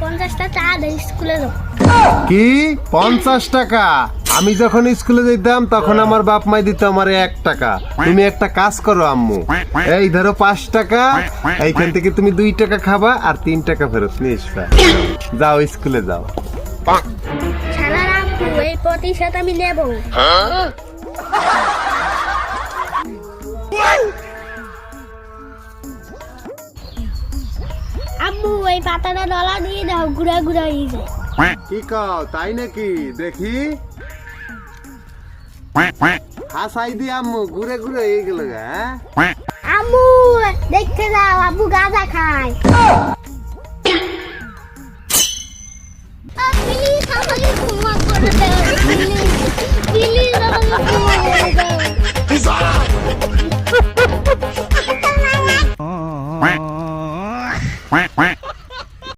50টা চা দে স্কুলে যাও। কি 50 টাকা? আমি যখন স্কুলে যেতাম তখন আমার বাপ মাই দিত আমারে 1 টাকা। তুমি একটা কাজ করো আম্মু, এই ধরো 5 টাকা, এইখান থেকে তুমি 2 টাকা খাবা আর 3 টাকা ফেরত নিয়ে আসবা। যাও স্কুলে যাও। শালা রাখু, এই প্রতিশোধ আমি নেব। আম্মু এই পাতাটা ডলা দিয়ে দাও, ঘুরা ঘুরা হয়ে যায়। কি কও তাই নাকি? দেখি হাসাই দি আম্মু, ঘুরে ঘুরে এই গেল গা। আম্মু দেখতে যাও, আব্বু গাঁজা খায়। প্লিজ আমাকে ক্ষমা করে দাও, প্লিজ আমাকে ক্ষমা করে দাও।